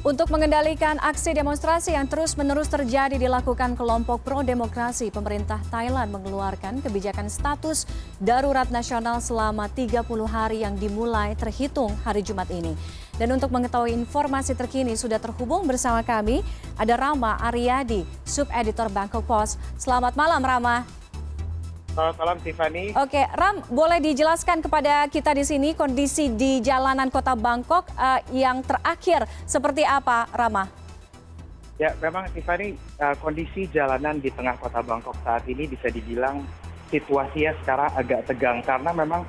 Untuk mengendalikan aksi demonstrasi yang terus-menerus terjadi dilakukan kelompok pro-demokrasi, pemerintah Thailand mengeluarkan kebijakan status darurat nasional selama 30 hari yang dimulai terhitung hari Jumat ini. Dan untuk mengetahui informasi terkini sudah terhubung bersama kami, ada Rama Aryadi, Sub-Editor Bangkok Post. Selamat malam, Rama. Selamat malam, Tiffany. Oke, Ram, boleh dijelaskan kepada kita di sini kondisi di jalanan kota Bangkok yang terakhir seperti apa, Rama? Ya, memang Tiffany, kondisi jalanan di tengah kota Bangkok saat ini bisa dibilang situasinya sekarang agak tegang karena memang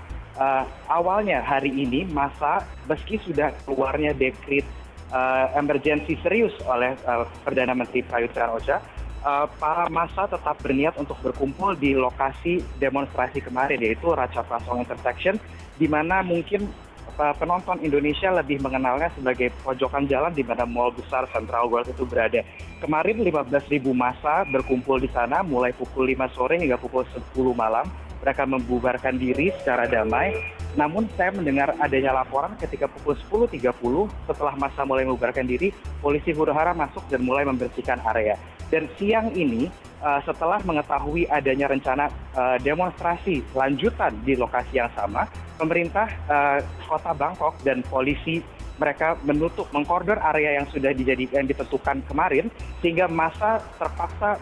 awalnya hari ini masa meski sudah keluarnya dekret emergency serius oleh Perdana Menteri Prayut Chan-o-cha, para massa tetap berniat untuk berkumpul di lokasi demonstrasi kemarin, yaitu Ratcha Prasong Intersection, di mana mungkin penonton Indonesia lebih mengenalnya sebagai pojokan jalan di mana mall besar Central World itu berada. Kemarin 15.000 massa berkumpul di sana mulai pukul 5 sore hingga pukul 10 malam. Mereka membubarkan diri secara damai. Namun saya mendengar adanya laporan ketika pukul 10.30 setelah massa mulai membubarkan diri, polisi huru-hara masuk dan mulai membersihkan area. Dan siang ini setelah mengetahui adanya rencana demonstrasi lanjutan di lokasi yang sama, pemerintah kota Bangkok dan polisi mereka mengkordon area yang sudah ditentukan kemarin, sehingga massa terpaksa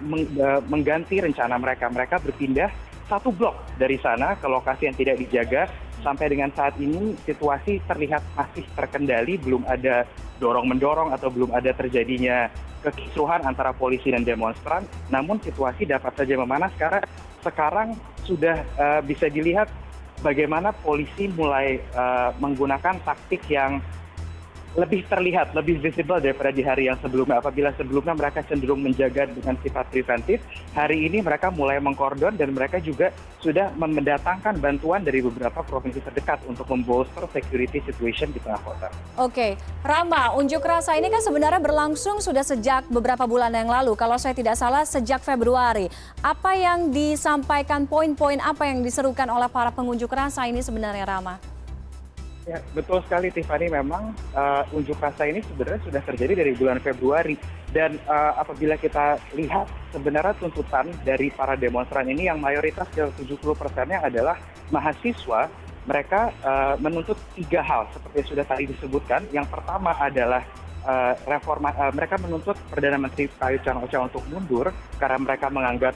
mengganti rencana mereka. Mereka berpindah satu blok dari sana ke lokasi yang tidak dijaga. Sampai dengan saat ini situasi terlihat masih terkendali, belum ada dorong-mendorong atau belum ada terjadinya kekisruhan antara polisi dan demonstran. Namun situasi dapat saja memanas karena sekarang sudah bisa dilihat bagaimana polisi mulai menggunakan taktik yang lebih terlihat, lebih visible daripada di hari yang sebelumnya. Apabila sebelumnya mereka cenderung menjaga dengan sifat preventif, hari ini mereka mulai mengkordon dan mereka juga sudah mendatangkan bantuan dari beberapa provinsi terdekat untuk membolster security situation di tengah kota. Oke, Rama, unjuk rasa ini kan sebenarnya berlangsung sudah sejak beberapa bulan yang lalu. Kalau saya tidak salah sejak Februari. Apa yang disampaikan, poin-poin apa yang diserukan oleh para pengunjuk rasa ini sebenarnya, Rama? Ya, betul sekali Tiffany, memang unjuk rasa ini sebenarnya sudah terjadi dari bulan Februari. Dan apabila kita lihat sebenarnya tuntutan dari para demonstran ini yang mayoritas 70%-nya adalah mahasiswa, mereka menuntut 3 hal seperti sudah tadi disebutkan. Yang pertama adalah mereka menuntut Perdana Menteri Prayut Chan-o-cha untuk mundur karena mereka menganggap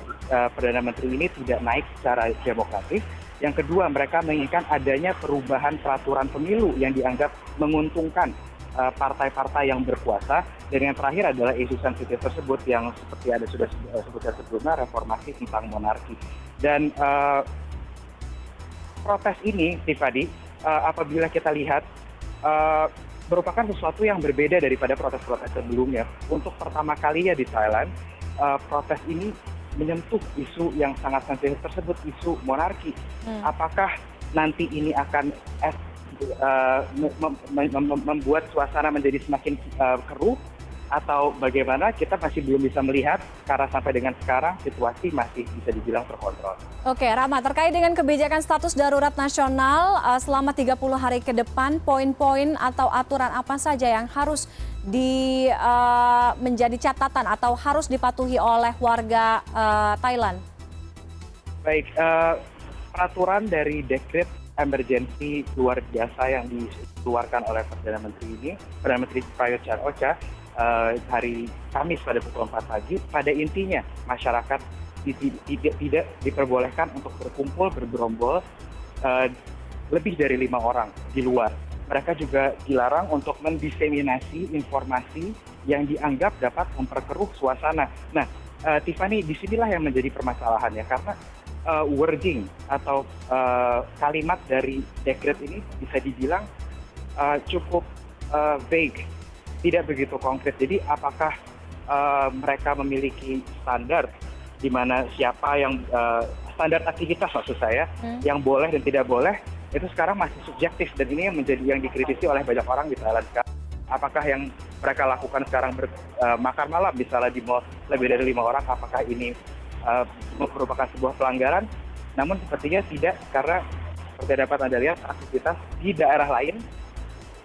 Perdana Menteri ini tidak naik secara demokratis. Yang kedua, mereka menginginkan adanya perubahan peraturan pemilu yang dianggap menguntungkan partai-partai yang berkuasa. Dan yang terakhir adalah isu sensitif tersebut yang seperti ada sudah sebutkan sebelumnya, reformasi tentang monarki. Dan protes ini, Tiffany, apabila kita lihat merupakan sesuatu yang berbeda daripada protes-protes sebelumnya. Untuk pertama kalinya di Thailand, protes ini menyentuh isu yang sangat sensitif tersebut, isu monarki. Apakah nanti ini akan membuat suasana menjadi semakin keruh atau bagaimana, kita masih belum bisa melihat karena sampai dengan sekarang situasi masih bisa dibilang terkontrol. Oke, Rama, terkait dengan kebijakan status darurat nasional selama 30 hari ke depan, poin-poin atau aturan apa saja yang harus menjadi catatan atau harus dipatuhi oleh warga Thailand? Baik, peraturan dari dekret emergency luar biasa yang dikeluarkan oleh Perdana Menteri Prayut Chan-o-cha hari Kamis pada pukul 4 pagi, pada intinya masyarakat tidak diperbolehkan untuk berkumpul, bergerombol lebih dari 5 orang di luar. Mereka juga dilarang untuk mendiseminasi informasi yang dianggap dapat memperkeruh suasana. Nah, Tiffany, disinilah yang menjadi permasalahannya karena wording atau kalimat dari dekret ini bisa dibilang cukup vague, tidak begitu konkret. Jadi apakah mereka memiliki standar di mana siapa yang standar aktivitas maksud saya yang boleh dan tidak boleh, itu sekarang masih subjektif dan ini yang menjadi yang dikritisi oleh banyak orang di Thailand sekarang. Apakah yang mereka lakukan sekarang makan malam misalnya di mall lebih dari 5 orang, apakah ini merupakan sebuah pelanggaran? Namun sepertinya tidak, karena seperti dapat Anda lihat aktivitas di daerah lain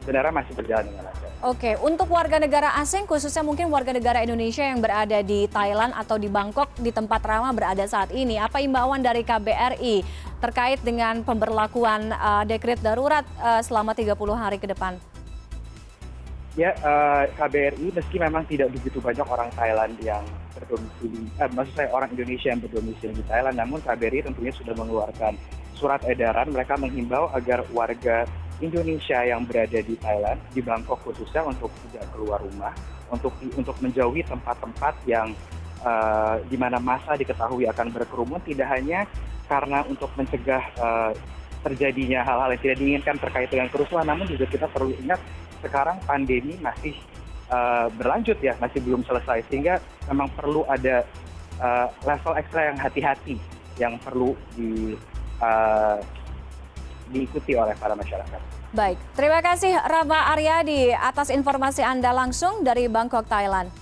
sebenarnya masih berjalan dengan lancar. Oke, untuk warga negara asing, khususnya mungkin warga negara Indonesia yang berada di Thailand atau di Bangkok, di tempat Rama berada saat ini, apa imbauan dari KBRI terkait dengan pemberlakuan dekret darurat selama 30 hari ke depan? Ya, KBRI meski memang tidak begitu banyak orang Thailand yang berdomisili, maksud saya orang Indonesia yang berdomisili di Thailand, namun KBRI tentunya sudah mengeluarkan surat edaran. Mereka menghimbau agar warga Indonesia yang berada di Thailand, di Bangkok khususnya, untuk tidak keluar rumah, untuk menjauhi tempat-tempat yang di mana massa diketahui akan berkerumun, tidak hanya karena untuk mencegah terjadinya hal-hal yang tidak diinginkan terkait dengan kerusuhan, namun juga kita perlu ingat sekarang pandemi masih berlanjut ya, masih belum selesai, sehingga memang perlu ada level ekstra yang hati-hati yang perlu diikuti oleh para masyarakat. Baik, terima kasih Rama Aryadi atas informasi Anda langsung dari Bangkok, Thailand.